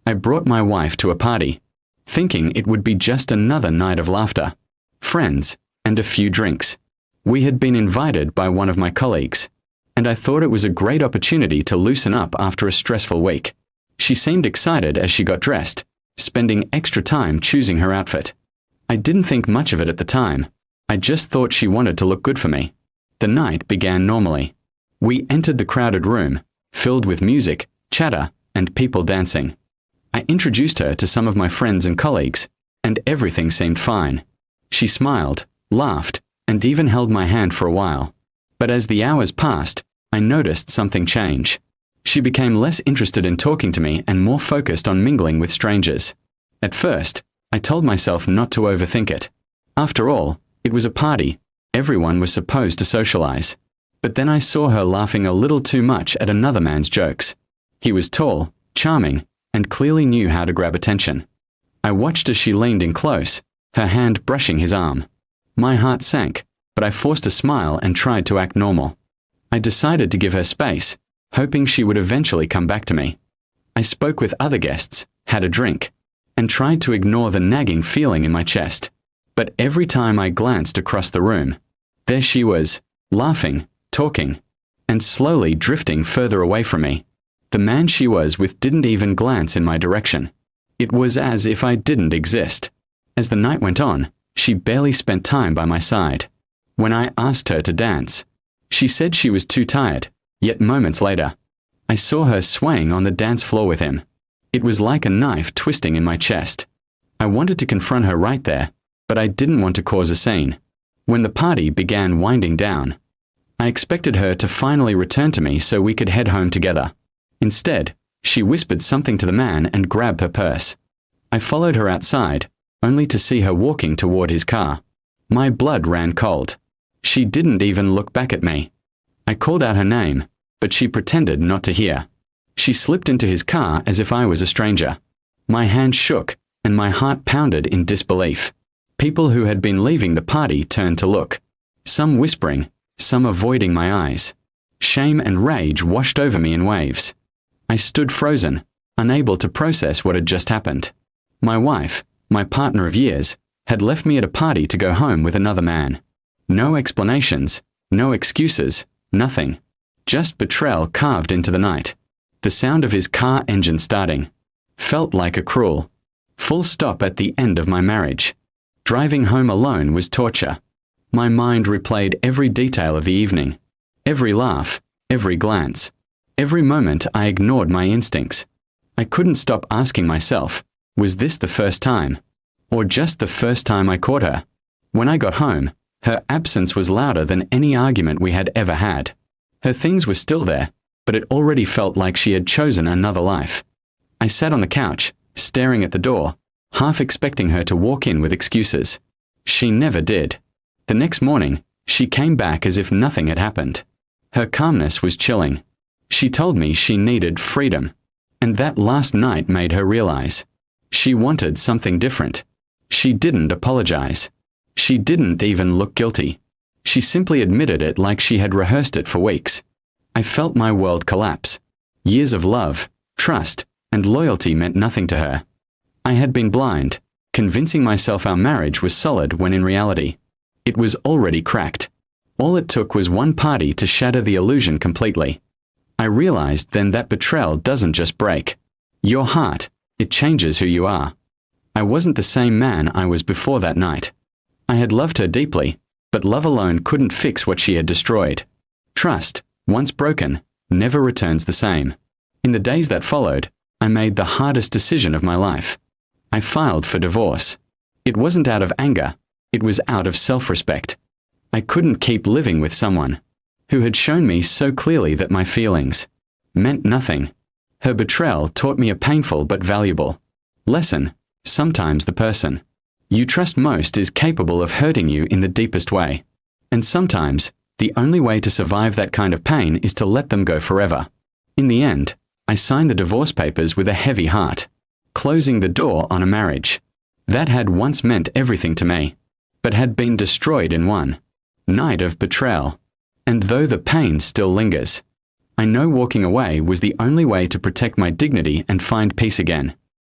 I brought my wife to a party, thinking it would be just another night of laughter, friends, and a few drinks. We had been invited by one of my colleagues, and I thought it was a great opportunity to loosen up after a stressful week. She seemed excited as she got dressed, spending extra time choosing her outfit. I didn't think much of it at the time. I just thought she wanted to look good for me. The night began normally. We entered the crowded room, filled with music, chatter, and people dancing. I introduced her to some of my friends and colleagues, and everything seemed fine. She smiled, laughed, and even held my hand for a while. But as the hours passed, I noticed something change. She became less interested in talking to me and more focused on mingling with strangers. At first, I told myself not to overthink it. After all, it was a party. Everyone was supposed to socialize. But then I saw her laughing a little too much at another man's jokes. He was tall, charming, and clearly knew how to grab attention. I watched as she leaned in close, her hand brushing his arm. My heart sank, but I forced a smile and tried to act normal. I decided to give her space, hoping she would eventually come back to me. I spoke with other guests, had a drink, and tried to ignore the nagging feeling in my chest. But every time I glanced across the room, there she was, laughing, talking, and slowly drifting further away from me. The man she was with didn't even glance in my direction. It was as if I didn't exist. As the night went on, she barely spent time by my side. When I asked her to dance, she said she was too tired, yet moments later, I saw her swaying on the dance floor with him. It was like a knife twisting in my chest. I wanted to confront her right there, but I didn't want to cause a scene. When the party began winding down, I expected her to finally return to me so we could head home together. Instead, she whispered something to the man and grabbed her purse. I followed her outside, only to see her walking toward his car. My blood ran cold. She didn't even look back at me. I called out her name, but she pretended not to hear. She slipped into his car as if I was a stranger. My hand shook, and my heart pounded in disbelief. People who had been leaving the party turned to look, some whispering, some avoiding my eyes. Shame and rage washed over me in waves. I stood frozen, unable to process what had just happened. My wife, my partner of years, had left me at a party to go home with another man. No explanations, no excuses, nothing. Just betrayal carved into the night. The sound of his car engine starting felt like a cruel full stop at the end of my marriage. Driving home alone was torture. My mind replayed every detail of the evening. Every laugh, every glance. Every moment I ignored my instincts. I couldn't stop asking myself, was this the first time? Or just the first time I caught her? When I got home, her absence was louder than any argument we had ever had. Her things were still there, but it already felt like she had chosen another life. I sat on the couch, staring at the door, half expecting her to walk in with excuses. She never did. The next morning, she came back as if nothing had happened. Her calmness was chilling. She told me she needed freedom, and that last night made her realize. She wanted something different. She didn't apologize. She didn't even look guilty. She simply admitted it like she had rehearsed it for weeks. I felt my world collapse. Years of love, trust, and loyalty meant nothing to her. I had been blind, convincing myself our marriage was solid when in reality, it was already cracked. All it took was one party to shatter the illusion completely. I realized then that betrayal doesn't just break your heart, it changes who you are. I wasn't the same man I was before that night. I had loved her deeply, but love alone couldn't fix what she had destroyed. Trust, once broken, never returns the same. In the days that followed, I made the hardest decision of my life. I filed for divorce. It wasn't out of anger, it was out of self-respect. I couldn't keep living with someone who had shown me so clearly that my feelings meant nothing. Her betrayal taught me a painful but valuable lesson. Sometimes the person you trust most is capable of hurting you in the deepest way. And sometimes, the only way to survive that kind of pain is to let them go forever. In the end, I signed the divorce papers with a heavy heart, closing the door on a marriage that had once meant everything to me, but had been destroyed in one night of betrayal. And though the pain still lingers, I know walking away was the only way to protect my dignity and find peace again.